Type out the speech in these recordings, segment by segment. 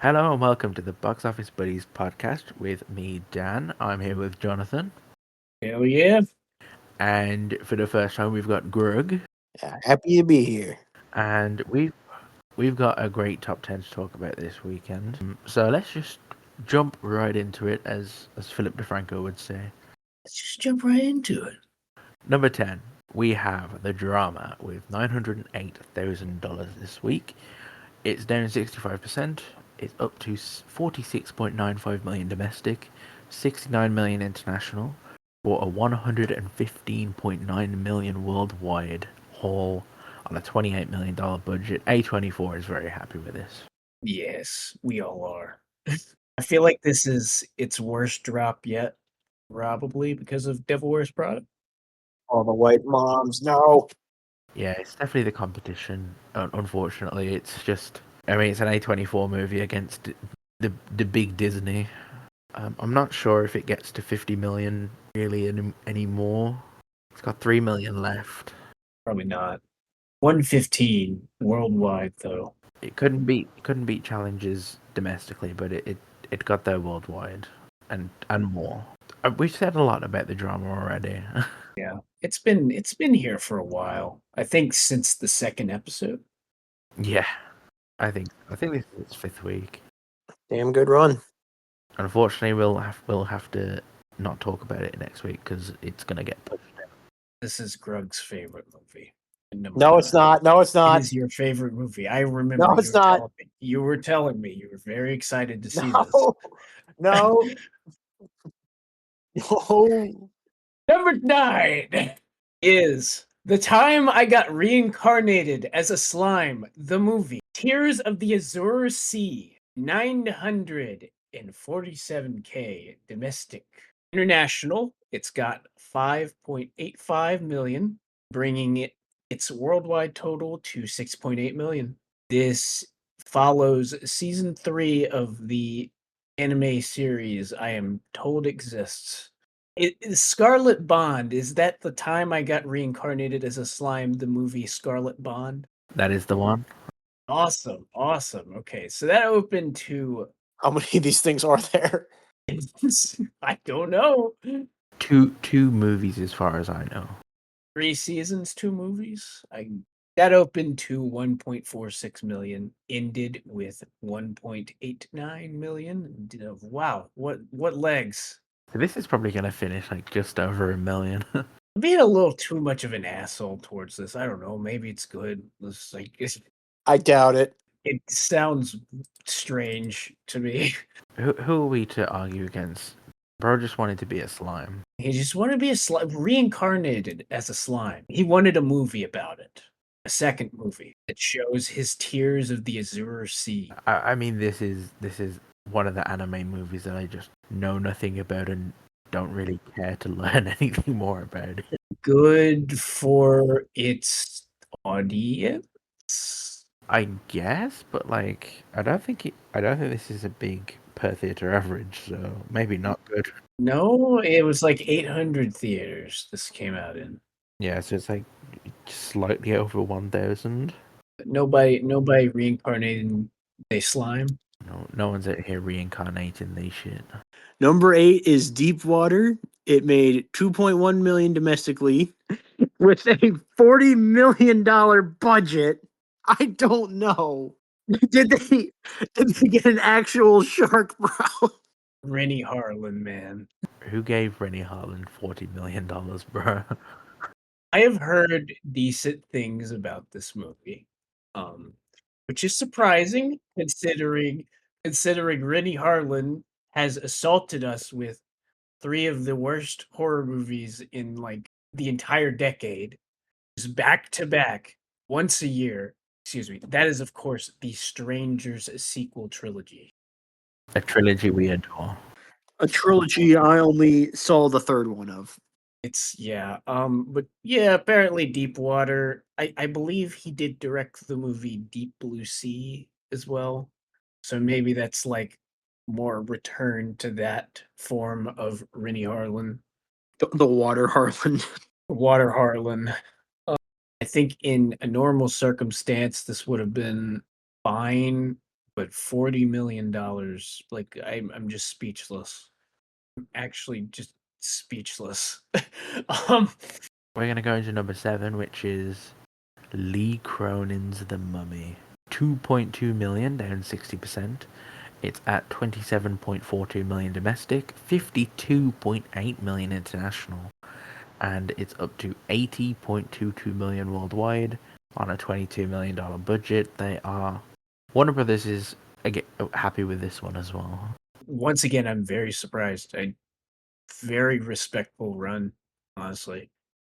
Hello and welcome to the Box Office Buddies podcast with me, Dan. I'm here with Jonathan. Hell yeah. And for the first time, we've got Grug. Yeah, happy to be here. And we've got a great top 10 to talk about this weekend. So let's just jump right into it, as Philip DeFranco would say. Let's just jump right into it. Number 10, we have The Drama with $908,000 this week. It's down 65%. It's up to 46.95 million domestic, 69 million international, for a 115.9 million worldwide haul on a $28 million budget. A24 is very happy with this. Yes, we all are. I feel like this is its worst drop yet, probably because of Devil Wears Prada. All the white moms, no. Yeah, it's definitely the competition. Unfortunately, it's just, I mean, it's an A24 movie against the big Disney. I'm not sure if it gets to 50 million really anymore. It's got 3 million left. Probably not. 115 worldwide though. It couldn't beat challenges domestically, but it got there worldwide and more. We've said a lot about The Drama already. Yeah. It's been here for a while. I think since the second episode. Yeah, I think this is its fifth week. Damn good run. Unfortunately, we'll have to not talk about it next week because it's gonna get pushed out. This is Grug's favorite movie. No, it's not. No, it's It not. is your favorite movie. I remember. No, it's not. You were telling me you were very excited to see No. this. No. No. Number 9 is The Time I Got Reincarnated as a Slime, the movie. Tears of the Azure Sea, 947K domestic. International, it's got 5.85 million, bringing its worldwide total to 6.8 million. This follows season 3 of the anime series I am told exists. Scarlet Bond, is that The Time I Got Reincarnated as a Slime, the movie Scarlet Bond? That is the one. Awesome. Okay, so that opened to How many of these things are there? I don't know. Two movies as far as I know. 3 seasons, 2 movies. That opened to 1.46 million, ended with 1.89 million. Wow, what legs? So this is probably gonna finish like just over 1 million. I'm being a little too much of an asshole towards this. I don't know. Maybe it's good. I doubt it. It sounds strange to me. Who are we to argue against? Bro just wanted to be a slime. He just wanted to be a slime, reincarnated as a slime. He wanted a movie about it. A second movie that shows his Tears of the Azure Sea. I mean, this is one of the anime movies that I just know nothing about and don't really care to learn anything more about it. Good for its audience. I guess, but like, I don't think this is a big per theater average, so maybe not good. No, it was like 800 theaters this came out in. Yeah, so it's like slightly over 1,000. Nobody reincarnating a slime. No one's out here reincarnating these shit. Number 8 is Deep Water. It made 2.1 million domestically with a $40 million budget. I don't know. Did they get an actual shark, bro? Rennie Harlan, man. Who gave Rennie Harlan $40 million, bro? I have heard decent things about this movie, which is surprising considering Rennie Harlan has assaulted us with 3 of the worst horror movies in like the entire decade, just back to back, once a year. Excuse me. That is, of course, the Strangers sequel trilogy. A trilogy we adore. A trilogy I only saw the third one of. But yeah, apparently Deepwater. I believe he did direct the movie Deep Blue Sea as well. So maybe that's like more return to that form of Rennie Harlan. The Water Harlan. Water Harlan. I think in a normal circumstance, this would have been fine, but $40 million, like I'm just speechless. I'm actually just speechless. um, We're gonna go into number 7, which is Lee Cronin's The Mummy. 2.2 million, down 60%. It's at 27.42 million domestic, 52.8 million international, and it's up to 80.22 million worldwide on a $22 million budget. Warner Brothers is again happy with this one as well. once again, I'm very surprised. Very respectful run, honestly.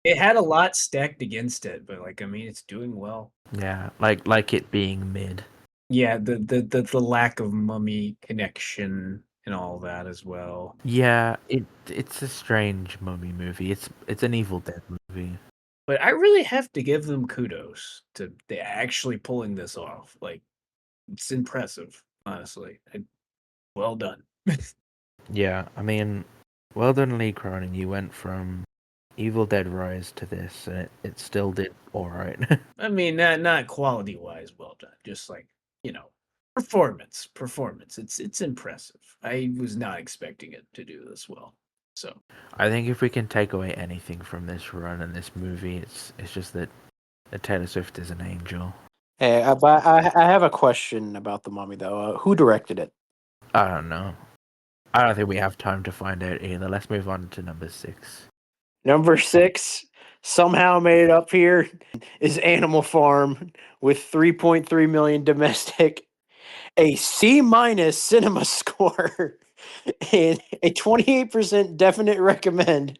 It had a lot stacked against it, but like I mean, it's doing well. Yeah, like it being mid. Yeah, the lack of mummy connection and all that as well. Yeah, it's a strange mummy movie. It's an Evil Dead movie. But I really have to give them kudos to they actually pulling this off. Like it's impressive, honestly. Well done. Yeah, I mean, well done, Lee Cronin. You went from Evil Dead Rise to this, and it still did all right. I mean, not quality wise, well done. Just like performance. It's impressive. I was not expecting it to do this well. So I think if we can take away anything from this run and this movie, it's just that Taylor Swift is an angel. Hey, but I have a question about the Mummy though. Who directed it? I don't know. I don't think we have time to find out either. Let's move on to number 6. Number 6 somehow made it up here is Animal Farm with 3.3 million domestic, a C minus cinema score, and a 28% definite recommend.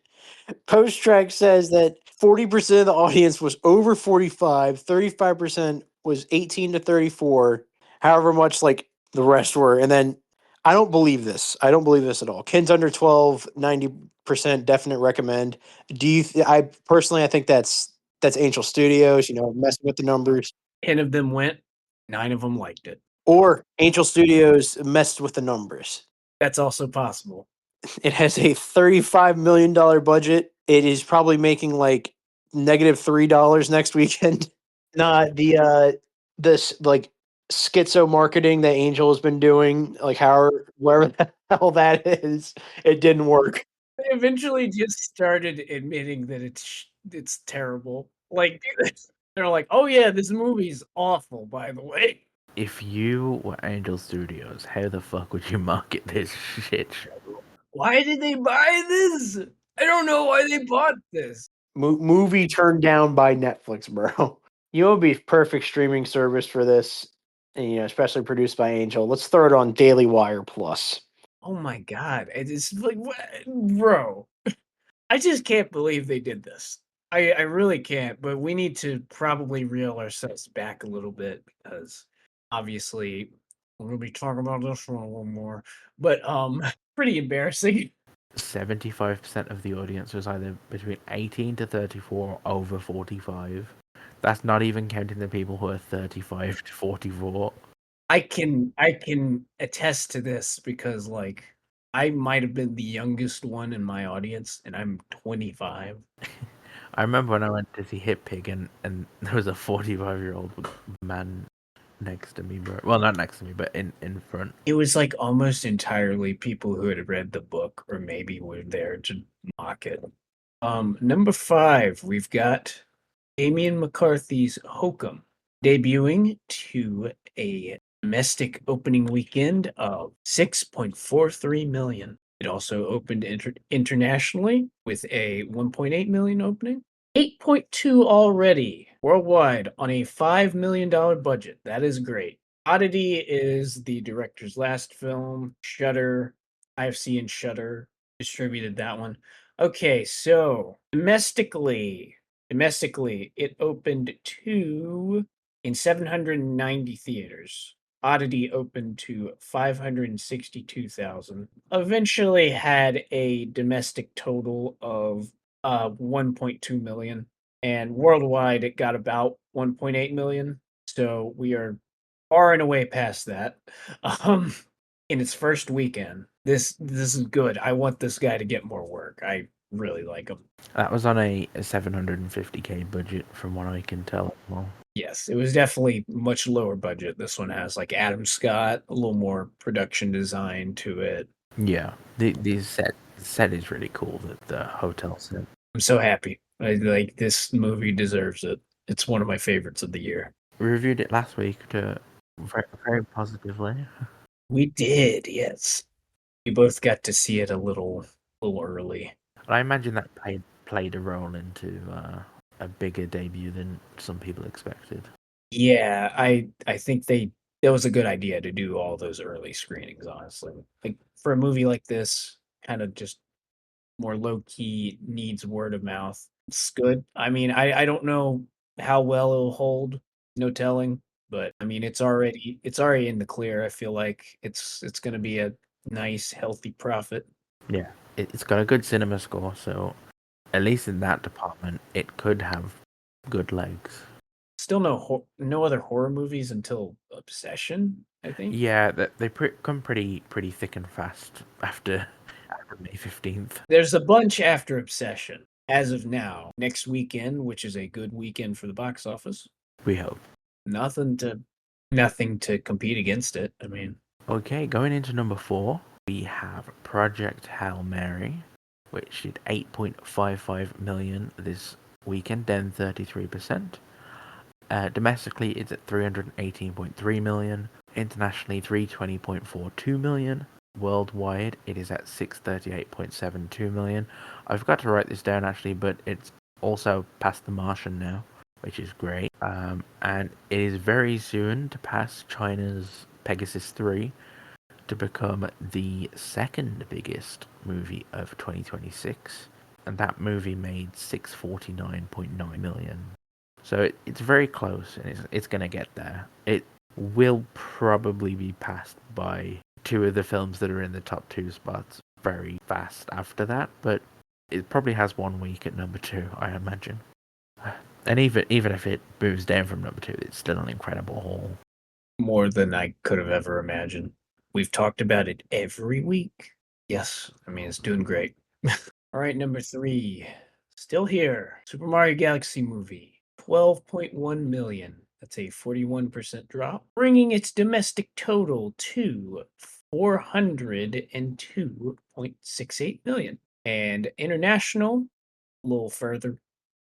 Post track says that 40% of the audience was over 45, 35% was 18 to 34, however much like the rest were. And then I don't believe this. I don't believe this at all. Kids under 12, 90% definite recommend. I personally I think that's Angel Studios, messing with the numbers. 10 of them went, 9 of them liked it. Or Angel Studios messed with the numbers. That's also possible. It has a $35 million budget. It is probably making like negative $3 next weekend. Nah, this like schizo marketing that Angel has been doing, like wherever the hell that is, it didn't work. They eventually just started admitting that it's terrible. Like they're like, "Oh yeah, this movie's awful, by the way." If you were Angel Studios, how the fuck would you market this shit? Why did they buy this? I don't know why they bought this. Movie turned down by Netflix, bro. You would be perfect streaming service for this, and especially produced by Angel. Let's throw it on Daily Wire Plus. Oh my god, it's like, what? Bro, I just can't believe they did this. I really can't. But we need to probably reel ourselves back a little bit because obviously we're gonna be talking about this one a little more. But pretty embarrassing. 75% of the audience was either between 18 to 34 or over 45. That's not even counting the people who are 35 to 44. I can attest to this because like I might have been the youngest one in my audience, and I'm 25. I remember when I went to see Hit Pig and there was a 45-year-old man next to me, bro. Well, not next to me, but in front. It was like almost entirely people who had read the book or maybe were there to mock it. Number 5, we've got Damian McCarthy's Hokum debuting to a domestic opening weekend of 6.43 million. It also opened internationally with a 1.8 million opening. 8.2 already worldwide on a $5 million budget. That is great. Oddity is the director's last film. Shudder, IFC and Shudder distributed that one. Okay, so domestically, it opened in 790 theaters. Oddity opened to 562,000. Eventually had a domestic total of 1.2 million, and worldwide it got about 1.8 million. So we are far and away past that. In its first weekend. This is good. I want this guy to get more work. I really like them. That was on a 750K budget, from what I can tell. Well, Yes, it was definitely much lower budget. This one has like Adam Scott, a little more production design to it. yeah, the set is really cool. The hotel set. I'm so happy. I like this movie deserves it. It's one of my favorites of the year. We reviewed it last week very, very positively. We did, yes. We both got to see it a little early. I imagine that played a role into a bigger debut than some people expected. Yeah, I think that was a good idea to do all those early screenings, honestly. Like for a movie like this, kind of just more low key, needs word of mouth. It's good. I mean, I don't know how well it'll hold, no telling, but I mean it's already in the clear. I feel like it's gonna be a nice, healthy profit. Yeah, it's got a good cinema score, so at least in that department, it could have good legs. Still no other horror movies until Obsession, I think. Yeah, they come pretty thick and fast after May 15th. There's a bunch after Obsession as of now. Next weekend, which is a good weekend for the box office. We hope. Nothing to compete against it. I mean, Okay, going into number 4, we have Project Hail Mary, which did 8.55 million this weekend, down 33%. Domestically, it's at 318.3 million. Internationally, 320.42 million. Worldwide, it is at 638.72 million. I forgot to write this down actually, but it's also past The Martian now, which is great. And it is very soon to pass China's Pegasus 3 to become the second biggest movie of 2026. And that movie made 649.9 million. So it's very close, and it's going to get there. It will probably be passed by two of the films that are in the top 2 spots very fast after that, but it probably has 1 week at number 2, I imagine. And even if it moves down from number 2, it's still an incredible haul. more than I could have ever imagined. We've talked about it every week. Yes, I mean it's doing great. All right, number 3, still here. Super Mario Galaxy movie, 12.1 million. That's a 41% drop, bringing its domestic total to 402.68 million. And international, a little further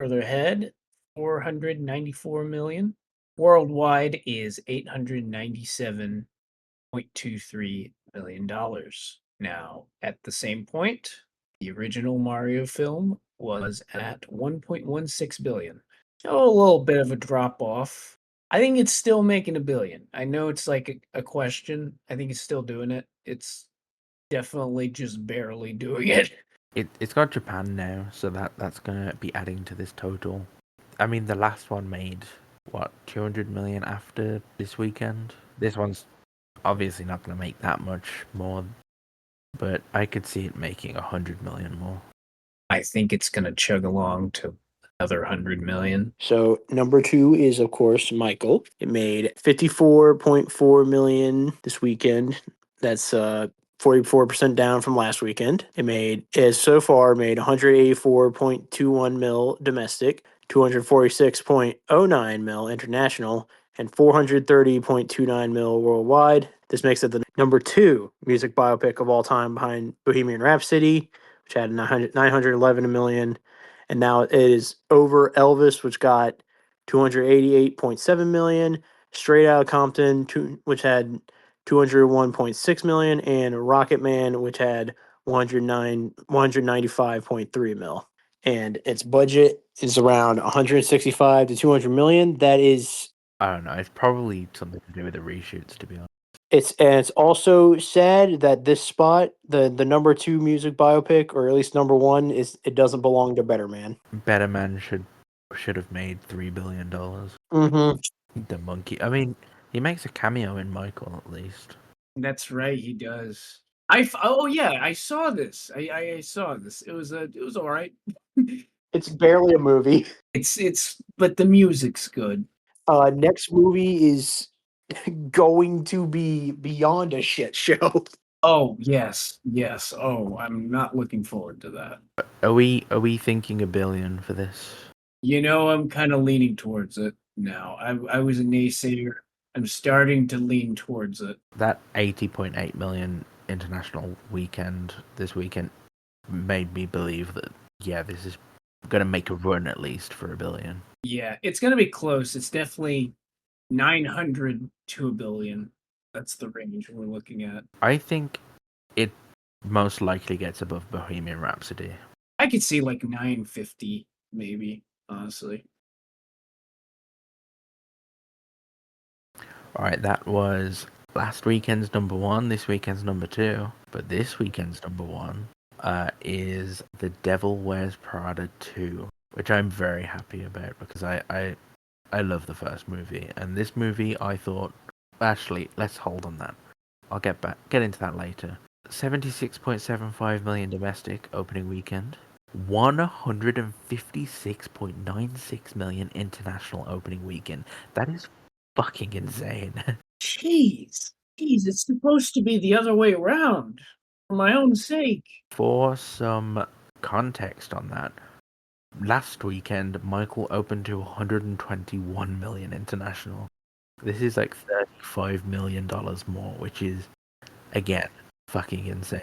ahead, 494 million. Worldwide is $897.23 million. Now, at the same point, the original Mario film was at 1.16 billion. So a little bit of a drop off. I think it's still making $1 billion. I know it's like a question. I think it's still doing it. It's definitely just barely doing it. It's got Japan now, so that's gonna be adding to this total. I mean, the last one made what 200 million after this weekend. This one's obviously not gonna make that much more, but I could see it making 100 million more. I think it's going to chug along to another 100 million. So number 2 is of course Michael. It made 54.4 million this weekend. That's 44% down from last weekend. It has so far made 184.21 mil domestic, 246.09 mil international, and 430.29 mil worldwide. This makes it the number 2 music biopic of all time behind Bohemian Rhapsody, which had 911 million. And now it is over Elvis, which got 288.7 million, Straight Outta Compton, which had 201.6 million, and Rocket Man, which had 195.3 mil. And its budget is around 165 to 200 million. That is, I don't know. It's probably something to do with the reshoots, to be honest. it's also sad that this spot, the number 2 music biopic, or at least number 1, it doesn't belong to Better Man. Better Man should have made $3 billion. Mm-hmm. The monkey. I mean, he makes a cameo in Michael at least. That's right, he does. Oh yeah, I saw this. I saw this. It was all right. It's barely a movie. But the music's good. Next movie is going to be beyond a shit show. Oh, yes, yes. Oh, I'm not looking forward to that. Are we thinking $1 billion for this? I'm kind of leaning towards it now. I was a naysayer. I'm starting to lean towards it. That 80.8 million international weekend this weekend made me believe that yeah, this is gonna make a run at least for $1 billion. Yeah, it's going to be close. It's definitely 900 to a billion. That's the range we're looking at. I think it most likely gets above Bohemian Rhapsody. I could see like 950 maybe, honestly. Alright, that was last weekend's number one, this weekend's number two. But this weekend's number one is The Devil Wears Prada 2, which I'm very happy about because I love the first movie. And this movie I thought, actually, let's hold on that. I'll get into that later. 76.75 million domestic opening weekend. 156.96 million international opening weekend. That is fucking insane. Jeez. Jeez, it's supposed to be the other way around. For my own sake. For some context on that, last weekend Michael opened to 121 million international. This is like $35 million more, which is again fucking insane.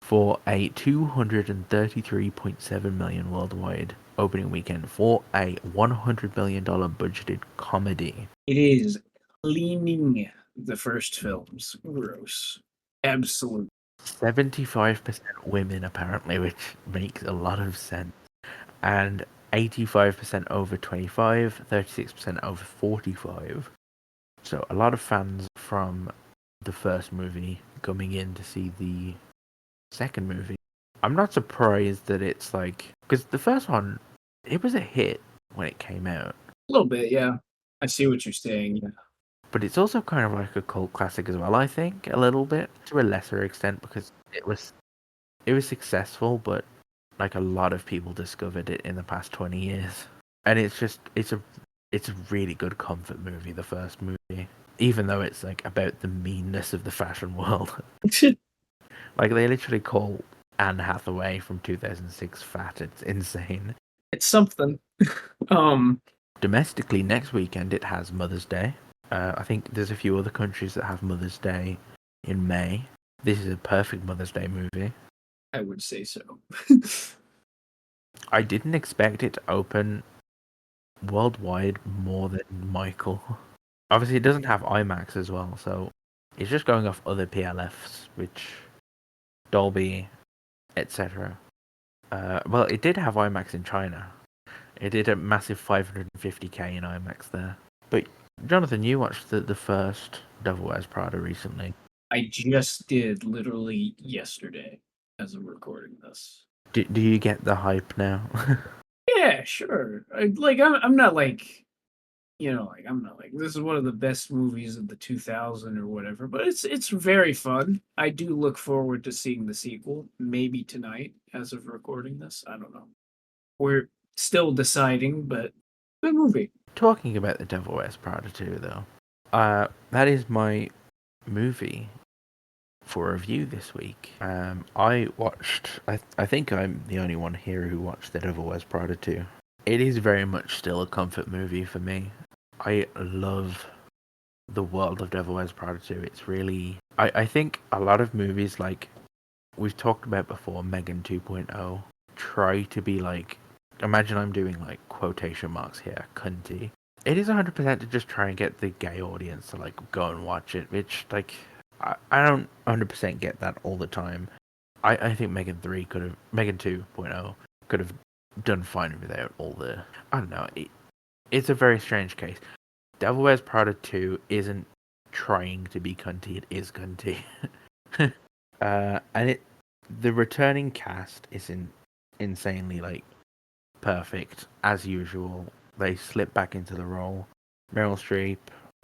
For a 233.7 million worldwide opening weekend for a $100 million budgeted comedy. It is cleaning the first films. Gross. Absolute. 75% women apparently, which makes a lot of sense. And 85% over 25, 36% over 45. So a lot of fans from the first movie coming in to see the second movie. I'm not surprised that it's like, because the first one, it was a hit when it came out, A little bit, yeah. I see what you're saying. Yeah. but it's also kind of like a cult classic as well. I think a little bit to a lesser extent because it was successful, but like a lot of people discovered it in the past 20 years, and it's a really good comfort movie. The first movie, even though it's like about the meanness of the fashion world. Like they literally call Anne Hathaway from 2006 fat. It's insane. It's something. um Domestically, next weekend it has Mother's Day. I think there's a few other countries that have Mother's Day in May. This is a perfect Mother's Day movie. I would say so. I didn't expect it to open worldwide more than Michael. Obviously, it doesn't have IMAX as well, so it's just going off other PLFs, which Dolby, etc. Well, it did have IMAX in China. It did a massive 550k in IMAX there. But Jonathan, you watched the first Devil Wears Prada recently. I just did literally yesterday as of recording this. Do you get the hype now? Yeah, sure. I'm not like, I'm not like this is one of the best movies of the 2000 or whatever, but it's very fun. I do look forward to seeing the sequel, maybe tonight as of recording this. I don't know. We're still deciding, but good movie. Talking about the Devil Wears Prada 2, though, that is my movie for review this week. I watched. I think I'm the only one here who watched The Devil Wears Prada 2. It is very much still a comfort movie for me. I love the world of Devil Wears Prada 2. It's really. I think a lot of movies like we've talked about before, Megan 2.0, try to be like. Imagine I'm doing like quotation marks here, cunty. It is 100% to just try and get the gay audience to like go and watch it, which like I don't 100% get that all the time. I think Megan 2.0 could have done fine without all the. I don't know. It's a very strange case. Devil Wears Prada 2 isn't trying to be cunty. It is cunty. And the returning cast is insanely like perfect as usual. They slip back into the role. Meryl Streep,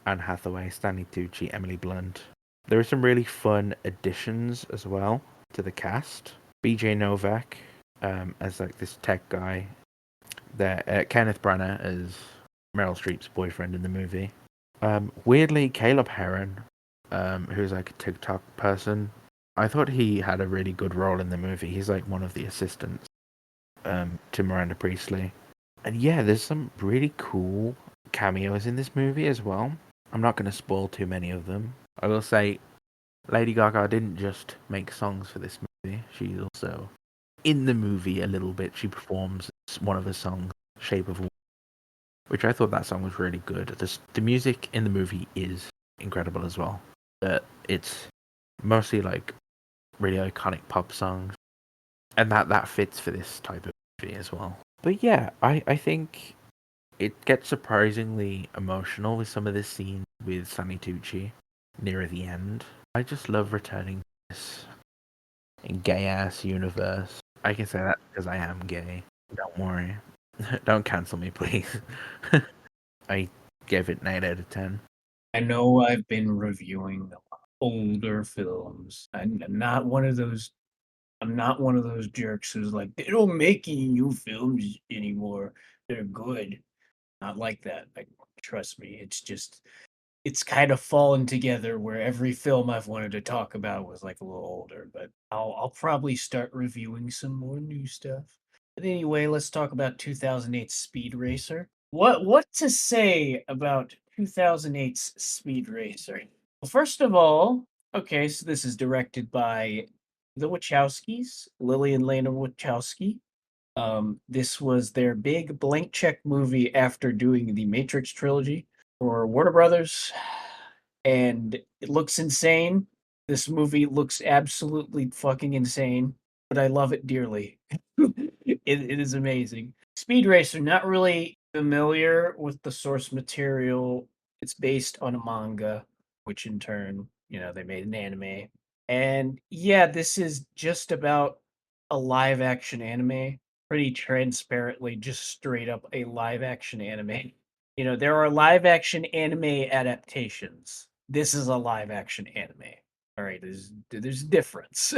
Anne Hathaway, Stanley Tucci, Emily Blunt. There are some really fun additions as well to the cast. BJ Novak as like this tech guy. There, Kenneth Branagh as Meryl Streep's boyfriend in the movie. Weirdly, Caleb Heron, who's like a TikTok person, I thought he had a really good role in the movie. He's like one of the assistants to Miranda Priestley. And yeah, there's some really cool cameos in this movie as well. I'm not going to spoil too many of them. I will say Lady Gaga didn't just make songs for this movie. She's also in the movie a little bit. She performs one of her songs, Shape of Water, which I thought that song was really good. The music in the movie is incredible as well. It's mostly like really iconic pop songs, and that fits for this type of movie as well. But yeah, I think it gets surprisingly emotional with some of the scenes with Sammy Tucci near the end. I just love returning to this gay ass universe. I can say that because I am gay. Don't worry. Don't cancel me, please. I gave it 9 out of 10. I know I've been reviewing older films. I'm not one of those. I'm not one of those jerks who's like, they don't make any new films anymore. They're good. Not like that. Like, trust me. It's kind of fallen together where every film I've wanted to talk about was like a little older, but I'll probably start reviewing some more new stuff. But anyway, let's talk about 2008's Speed Racer. What to say about 2008's Speed Racer? Well, first of all, okay, so this is directed by the Wachowskis, Lily and Lana Wachowski. This was their big blank check movie after doing the Matrix trilogy for Warner Brothers, and it looks insane. This movie looks absolutely fucking insane, but I love it dearly. It is amazing. Speed Racer, not really familiar with the source material. It's based on a manga, which in turn, they made an anime. And yeah, this is just about a live action anime, pretty transparently, just straight up a live action anime. There are live action anime adaptations. This is a live action anime. All right, there's a difference.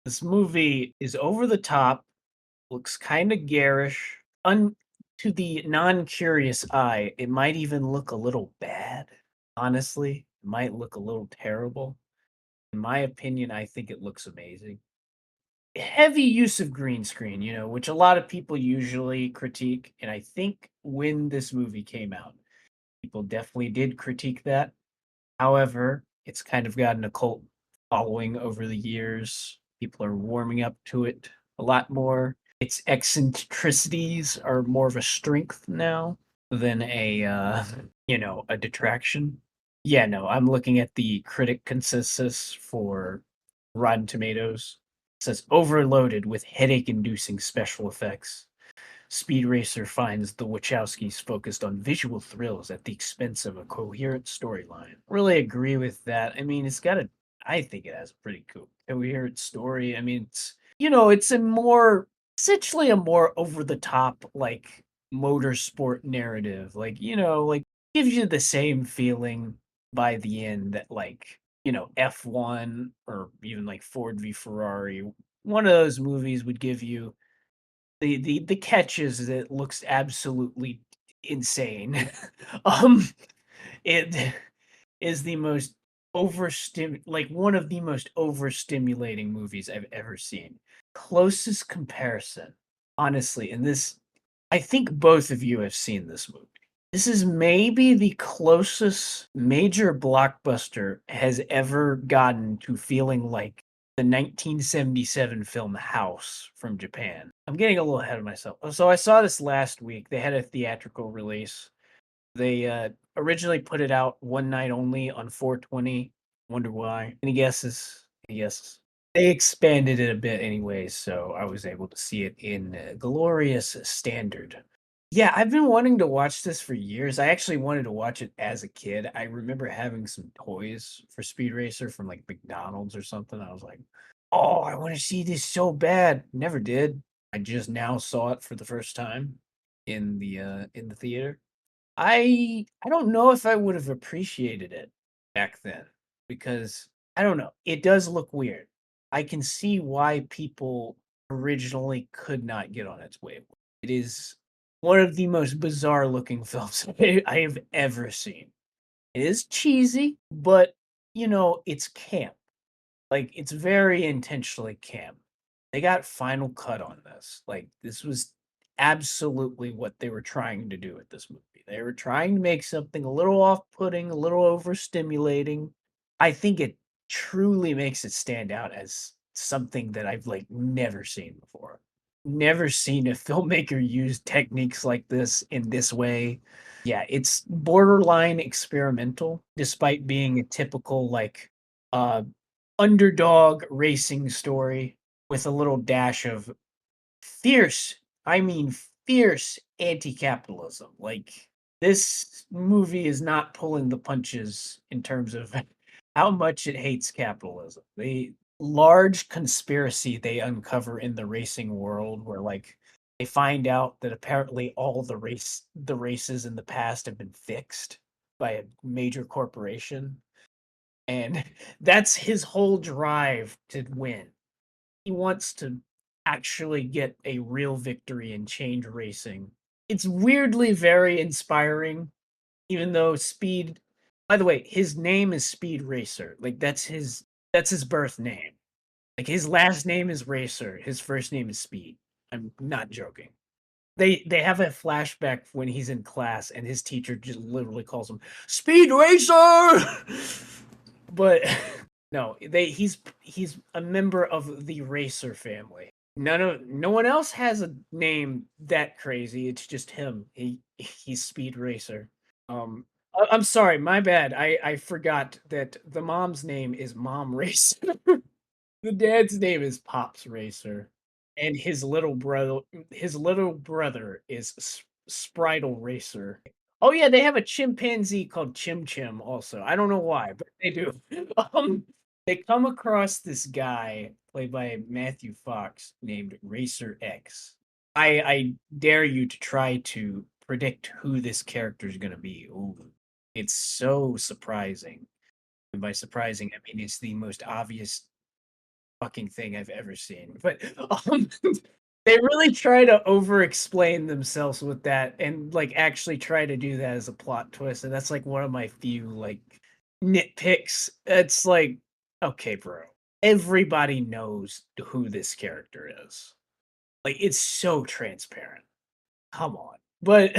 This movie is over the top, looks kind of garish. To the non-curious eye, it might even look a little bad. Honestly, it might look a little terrible. In my opinion, I think it looks amazing. Heavy use of green screen, which a lot of people usually critique. And I think when this movie came out, people definitely did critique that. However, it's kind of gotten a cult following over the years. People are warming up to it a lot more. Its eccentricities are more of a strength now than a detraction. Yeah, no, I'm looking at the critic consensus for Rotten Tomatoes. It says overloaded with headache-inducing special effects. Speed Racer finds the Wachowskis focused on visual thrills at the expense of a coherent storyline. Really agree with that. I mean, I think it has a pretty coherent story. I mean, essentially a more over the top, like, motorsport narrative. Like, gives you the same feeling by the end that, like, F1 or even like Ford v Ferrari, one of those movies would give you. The catch is that it looks absolutely insane. Um, it is the most one of the most overstimulating movies I've ever seen. Closest comparison, honestly, and this I think both of you have seen this movie. This is maybe the closest major blockbuster has ever gotten to feeling like the 1977 film House from Japan. I'm getting a little ahead of myself. So I saw this last week. They had a theatrical release. They originally put it out one night only on 420. Wonder why? Any guesses? Any guesses? They expanded it a bit anyways, so I was able to see it in glorious standard. Yeah, I've been wanting to watch this for years. I actually wanted to watch it as a kid. I remember having some toys for Speed Racer from like McDonald's or something. I was like, "Oh, I want to see this so bad." Never did. I just now saw it for the first time in the theater. I don't know if I would have appreciated it back then because I don't know. It does look weird. I can see why people originally could not get on its wave. It is one of the most bizarre looking films I have ever seen. It is cheesy, but it's camp. Like, it's very intentionally camp. They got Final Cut on this. Like, this was absolutely what they were trying to do with this movie. They were trying to make something a little off-putting, a little overstimulating. I think it truly makes it stand out as something that I've, like, never seen before. Never seen a filmmaker use techniques like this in this way. Yeah, it's borderline experimental, despite being a typical, like, uh, underdog racing story with a little dash of fierce, I mean fierce anti-capitalism. Like, this movie is not pulling the punches in terms of how much it hates capitalism. The large conspiracy they uncover in the racing world where, like, they find out that apparently all the races in the past have been fixed by a major corporation, and that's his whole drive to win. He wants to actually get a real victory and change racing. It's weirdly very inspiring, even though Speed, by the way, his name is Speed Racer. Like, that's his birth name. Like, his last name is Racer, his first name is Speed. I'm not joking. They have a flashback when he's in class and his teacher just literally calls him Speed Racer. But no, he's a member of the Racer family. No one else has a name that crazy. It's just him. He's Speed Racer. I'm sorry, my bad. I forgot that the mom's name is Mom Racer. The dad's name is Pops Racer, and his little brother is Spritle Racer. Oh yeah, they have a chimpanzee called Chim Chim also. I don't know why, but they do. They come across this guy played by Matthew Fox named Racer X. I dare you to try to predict who this character is going to be. Ooh, it's so surprising. And by surprising, I mean it's the most obvious fucking thing I've ever seen. But they really try to over-explain themselves with that and like actually try to do that as a plot twist. And that's like one of my few like nitpicks. It's like, okay, bro. Everybody knows who this character is. Like, it's so transparent. Come on. But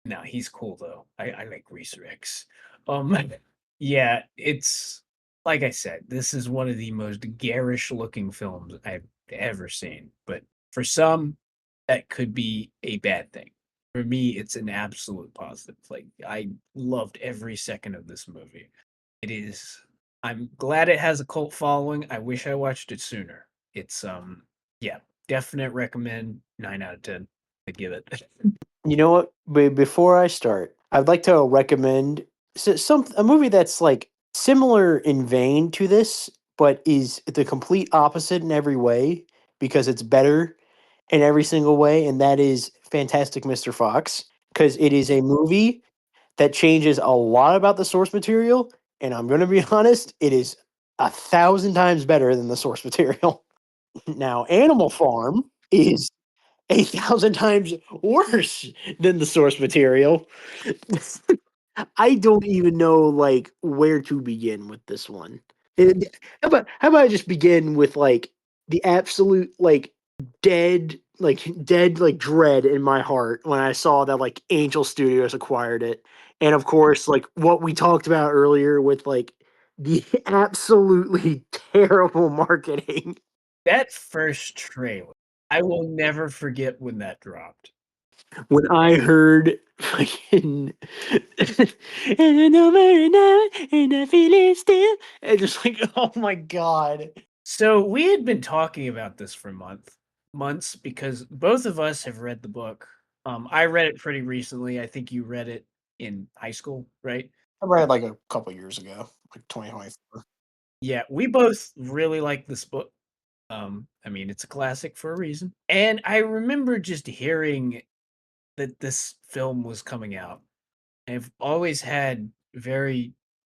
no, he's cool though. I like Reeser X. Um yeah, it's like I said, this is one of the most garish looking films I've ever seen. But for some, that could be a bad thing. For me, it's an absolute positive. Like, I loved every second of this movie. It is I'm glad it has a cult following. I wish I watched it sooner. It's yeah, definite recommend, 9 out of 10. I give it. You know what? Before I start, I'd like to recommend a movie that's like similar in vein to this, but is the complete opposite in every way because it's better in every single way, and that is Fantastic Mr. Fox. Because it is a movie that changes a lot about the source material, and I'm going to be honest, it is 1,000 times better than the source material. Now, Animal Farm is 1,000 times worse than the source material. I don't even know like where to begin with this one. How about I just begin with like the absolute like dead like dread in my heart when I saw that like Angel Studios acquired it, and of course like what we talked about earlier with like the absolutely terrible marketing. That first trailer, I will never forget when that dropped. When I heard fucking and I know very now and I feel it still and just like oh my god. So we had been talking about this for months because both of us have read the book. I read it pretty recently. I think you read it in high school, right? I read like a couple years ago, like 2024. Yeah, we both really like this book. I mean, it's a classic for a reason. And I remember just hearing that this film was coming out. I've always had very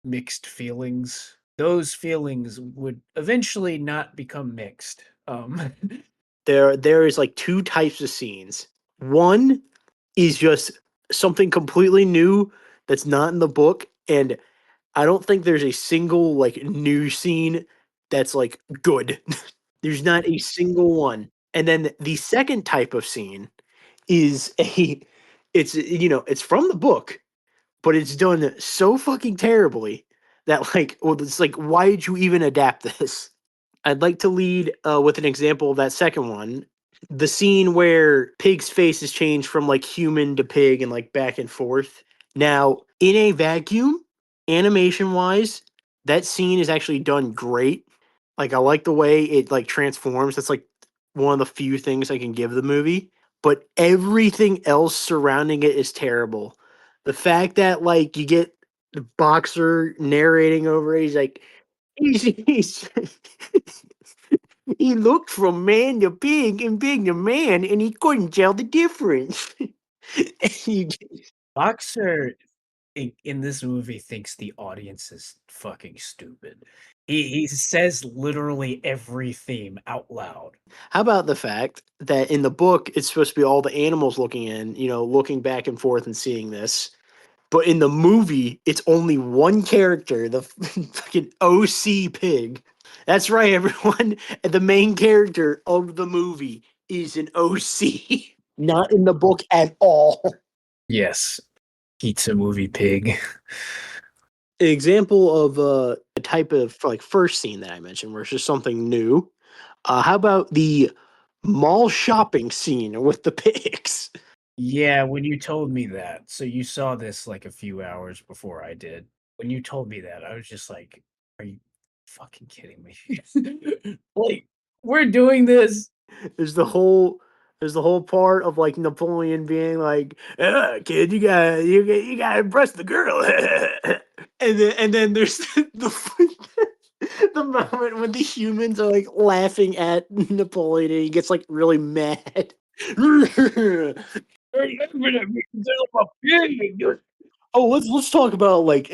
mixed feelings. Those feelings would eventually not become mixed. There is like two types of scenes. One is just something completely new that's not in the book, and I don't think there's a single like new scene that's like good. There's not a single one. And then the second type of scene is it's from the book, but it's done so fucking terribly that like, well, it's like, why did you even adapt this? I'd like to lead with an example of that second one. The scene where Pig's face is changed from like human to pig and like back and forth. Now, in a vacuum, animation wise, that scene is actually done great. Like I like the way it like transforms. That's like one of the few things I can give the movie. But everything else surrounding it is terrible. The fact that like you get the boxer narrating over it, he's like, he's he looked from man to pig and pig to man, and he couldn't tell the difference. You Boxer in this movie thinks the audience is fucking stupid. He says literally every theme out loud. How about the fact that in the book it's supposed to be all the animals looking back and forth and seeing this, but in the movie it's only one character, the fucking OC pig. That's right, everyone. The main character of the movie is an OC, not in the book at all. Yes, pizza movie pig. An example of a type of like first scene that I mentioned, where it's just something new. How about the mall shopping scene with the pigs? Yeah, when you told me that, so you saw this like a few hours before I did. When you told me that, I was just like, "Are you fucking kidding me?" Like, we're doing this. There's the whole there's the whole part of like Napoleon being like, "Kid, you gotta impress the girl," and then there's the moment when the humans are like laughing at Napoleon and he gets like really mad. Oh, let's talk about like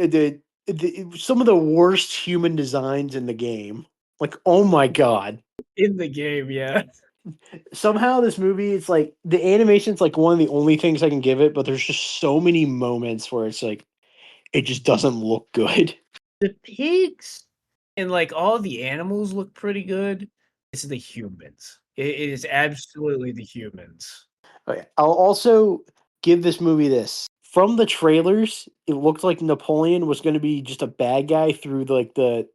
some of the worst human designs in the game. Like, oh my god! In the game, yeah. Somehow this movie, it's like the animation's like one of the only things I can give it, but there's just so many moments where it's like it just doesn't look good. The pigs and like all the animals look pretty good. It's the humans. It is absolutely the humans. Okay, I'll also give this movie this. From the trailers, it looked like Napoleon was going to be just a bad guy through like the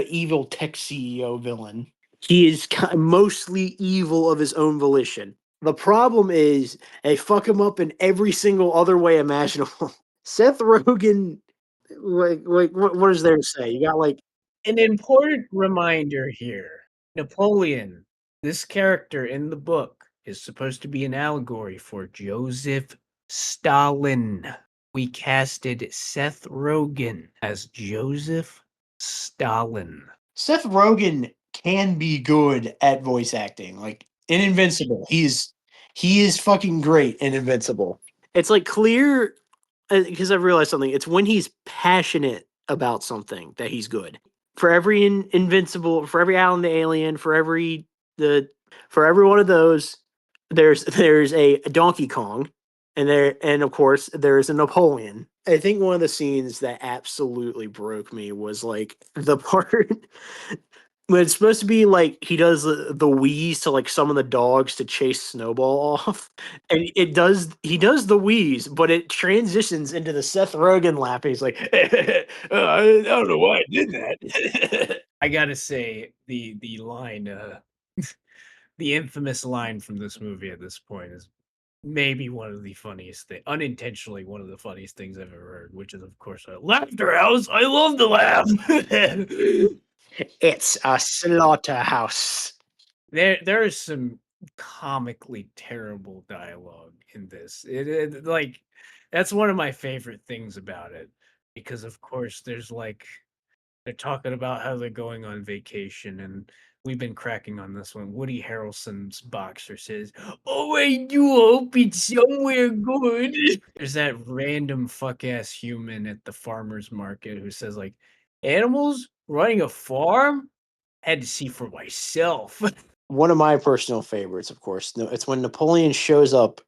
evil tech CEO villain. He is mostly evil of his own volition. The problem is they fuck him up in every single other way imaginable. Seth Rogen, like what is there to say? You got like An important reminder here. Napoleon, this character in the book, is supposed to be an allegory for Joseph Stalin. We casted Seth Rogen as Joseph Stalin. Seth Rogen can be good at voice acting. Like in Invincible, he is fucking great in Invincible. It's like clear because I've realized something. It's when he's passionate about something that he's good. For every Invincible, for every Alan the Alien, the for every one of those, there's a Donkey Kong, and of course there's a Napoleon. I think one of the scenes that absolutely broke me was like the part when it's supposed to be like he does the wheeze to like summon the dogs to chase Snowball off, and he does the wheeze, but it transitions into the Seth Rogen laugh. He's like, I don't know why I did that. I gotta say, the line, the infamous line from this movie at this point is maybe one of the funniest things, unintentionally one of the funniest things I've ever heard, which is of course laughter house. I love to laugh. It's a slaughterhouse. There is some comically terrible dialogue in this. It like that's one of my favorite things about it because of course there's like they're talking about how they're going on vacation and we've been cracking on this one. Woody Harrelson's boxer says, "Oh, I do hope it's somewhere good." There's that random fuck ass human at the farmer's market who says like, "Animals running a farm? Had to see for myself." One of my personal favorites, of course, it's when Napoleon shows up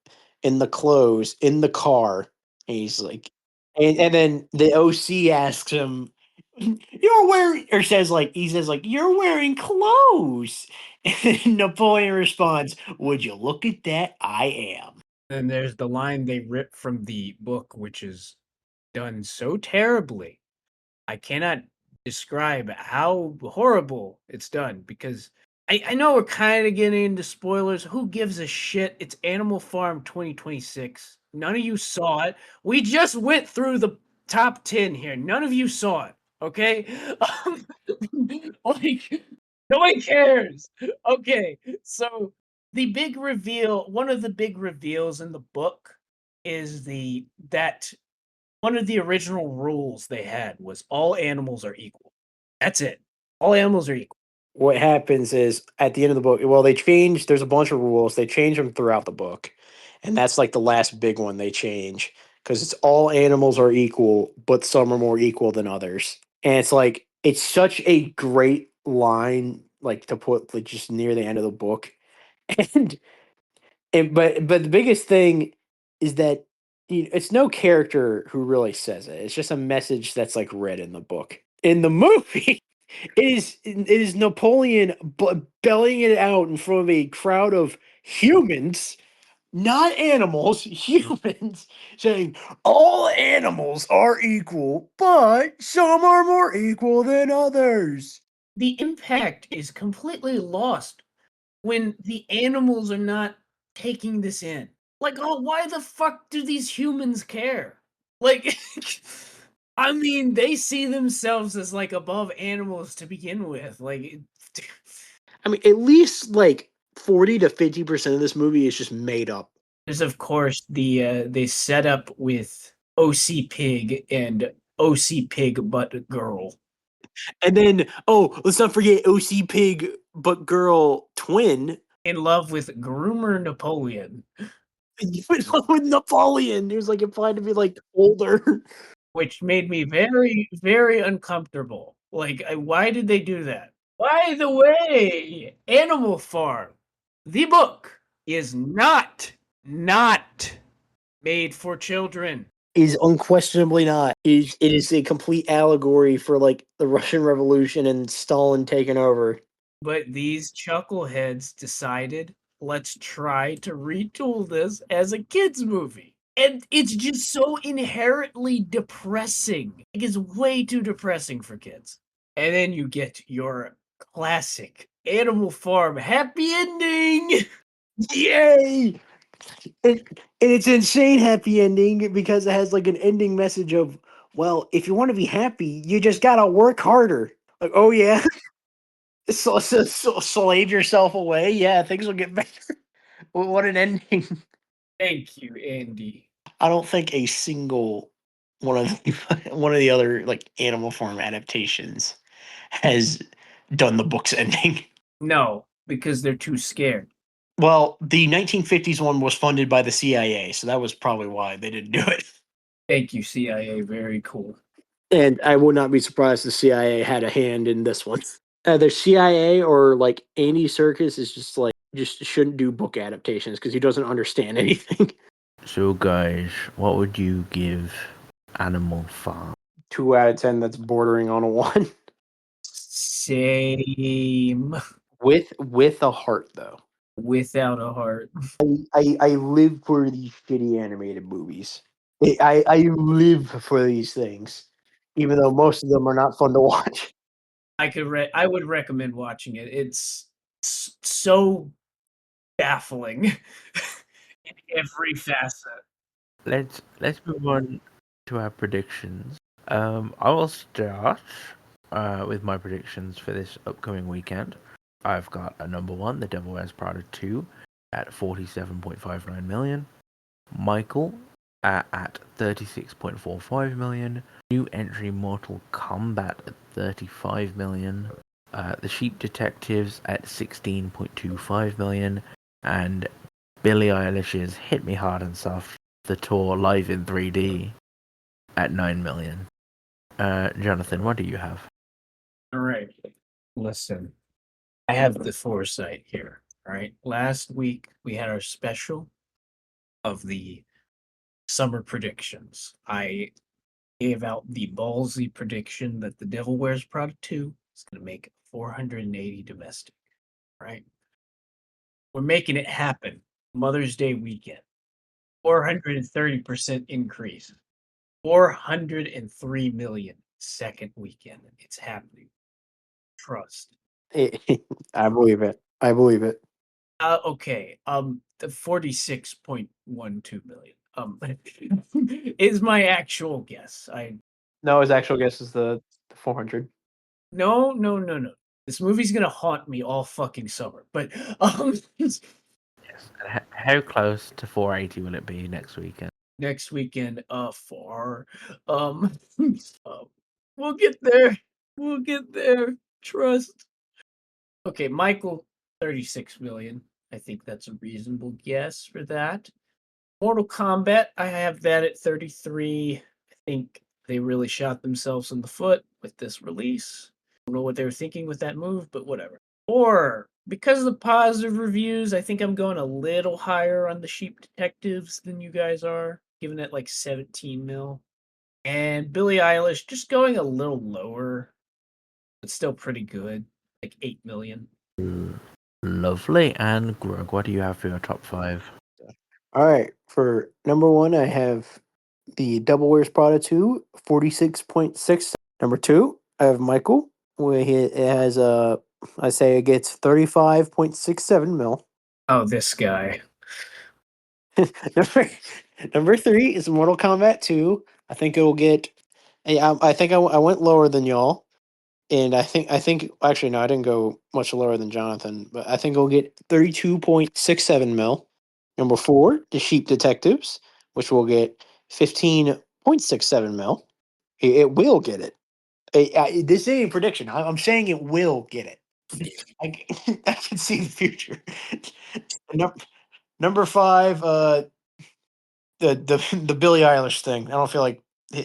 in the clothes in the car, and he's like, and then the OC asks him, You're wearing, or says like, he says like, you're wearing clothes. And Napoleon responds, would you look at that? I am. And there's the line they ripped from the book, which is done so terribly. I cannot describe how horrible it's done because I know we're kind of getting into spoilers. Who gives a shit? It's Animal Farm 2026. None of you saw it. We just went through the top 10 here. None of you saw it. Okay? Like, nobody cares. Okay. So the big reveal, one of the big reveals in the book is that one of the original rules they had was all animals are equal. That's it. All animals are equal. What happens is at the end of the book, well, they change, there's a bunch of rules. They change them throughout the book. And that's like the last big one they change because it's all animals are equal, but some are more equal than others. And it's like, it's such a great line, like to put like just near the end of the book. And but the biggest thing is that it's no character who really says it. It's just a message that's like read in the book. In the movie, it is Napoleon belling it out in front of a crowd of humans, not animals, humans, saying all animals are equal, but some are more equal than others. The impact is completely lost when the animals are not taking this in. Like, oh, why the fuck do these humans care? Like, I mean, they see themselves as like above animals to begin with. Like, I mean, at least like 40 to 50% of this movie is just made up. there's of course they set up with OC Pig and OC Pig but girl. And then, oh, let's not forget OC Pig but girl twin. In love with Groomer Napoleon, With Napoleon, who's like implied to be like older. which made me very, very uncomfortable. Like, why did they do that? By the way, Animal Farm, the book, is not made for children. Is unquestionably not. It is a complete allegory for like the Russian Revolution and Stalin taking over. But these chuckleheads decided, let's try to retool this as a kids' movie. And it's just so inherently depressing. It is way too depressing for kids. And then you get your classic Animal Farm happy ending. Yay! And it's insane happy ending because it has like an ending message of, well, if you want to be happy, you just gotta work harder. Like, oh yeah, so slave yourself away. Yeah, things will get better. What an ending! Thank you, Andy. I don't think a single one of the, one of the other like Animal Farm adaptations has done the book's ending. No, because they're too scared. Well, the 1950s one was funded by the CIA, so that was probably why they didn't do it. Thank you, CIA. Very cool. And I would not be surprised the CIA had a hand in this one. Either CIA or like Andy Serkis is just shouldn't do book adaptations because he doesn't understand anything. So, guys, what would you give Animal Farm? 2 out of 10. That's bordering on a 1. Same. With a heart though. Without a heart. I live for these shitty animated movies. I live for these things, even though most of them are not fun to watch. I would recommend watching it. It's so baffling in every facet. Let's move on to our predictions. I will start with my predictions for this upcoming weekend. I've got a number 1, The Devil Wears Prada 2, at 47.59 million. Michael at 36.45 million. New entry Mortal Kombat at 35 million. The Sheep Detectives at 16.25 million. And Billie Eilish's Hit Me Hard and Soft, the tour live in 3D, at 9 million. Jonathan, what do you have? All right. Listen, I have the foresight here. All right. Last week we had our special of the summer predictions. I gave out the ballsy prediction that The Devil Wears Prada 2 is going to make 480 domestic. Right? We're making it happen. Mother's Day weekend. 430% increase. 403 million second weekend. It's happening. Trust. I believe it. I believe it. Okay. The 46.12 million. Is my actual guess. No, his actual guess is the 400. No. This movie's gonna haunt me all fucking summer. But Yes. And how close to 480 will it be next weekend? next weekend, for we'll get there. We'll get there. Trust. Okay, Michael, 36 million. I think that's a reasonable guess for that. Mortal Kombat, I have that at 33. I think they really shot themselves in the foot with this release. I don't know what they were thinking with that move, but whatever. Or because of the positive reviews, I think I'm going a little higher on the Sheep Detectives than you guys are, giving it like 17 mil. And Billie Eilish just going a little lower, but still pretty good, like 8 million. Lovely. And Grug, what do you have for your top 5? All right. For number 1, I have the Devil Wears Prada 2, 46.6. Number 2, I have Michael. Where it has I say it gets 35.67 mil. Oh, this guy. number 3 is Mortal Kombat 2. I think it will get. I think I went lower than y'all, and I think actually no, I didn't go much lower than Jonathan, but I think it'll get 32.67 mil. Number 4, The Sheep Detectives, which will get 15.67 mil. It will get it. This ain't a prediction. I'm saying it will get it. I, I can see the future. Number 5, the Billie Eilish thing. I don't feel like you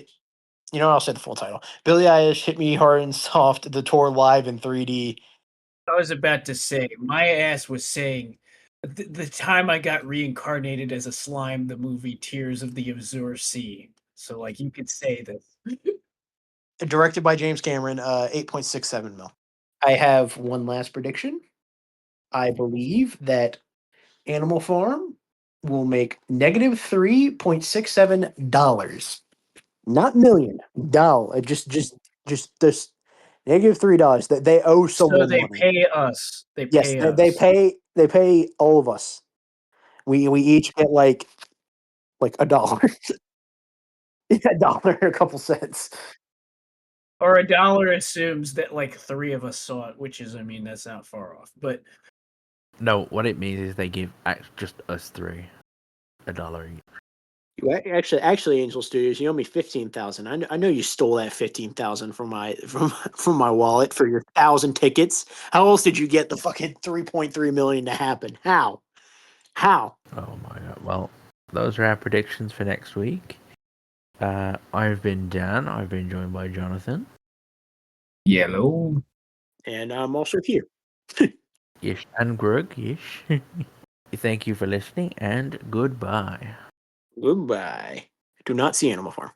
know. I'll say the full title. Billie Eilish hit me hard and soft. The tour live in 3D. I was about to say, my ass was saying the time I got reincarnated as a slime, the movie Tears of the Azure Sea. So, like, you could say this. Directed by James Cameron. 8.67 mil. I have one last prediction. I believe that Animal Farm will make negative $3.67. Not million. Dollar. Just this negative $3 that they owe So someone they money. pay us. They Yes, pay they us. pay all of us. We each get like a dollar. A dollar and a couple cents. Or a dollar assumes that like 3 of us saw it, which is, I mean, that's not far off. But No, what it means is they give just us 3 $1 each. Actually, Angel Studios, you owe me 15,000. I know you stole that 15,000 from my wallet for your 1,000 tickets. How else did you get the fucking 3.3 million to happen? How? Oh my god. Well, those are our predictions for next week. I've been Dan. I've been joined by Jonathan. yellow. And I'm also here. Ish and Grug. Ish. Thank you for listening and goodbye. Goodbye. Do not see Animal Farm.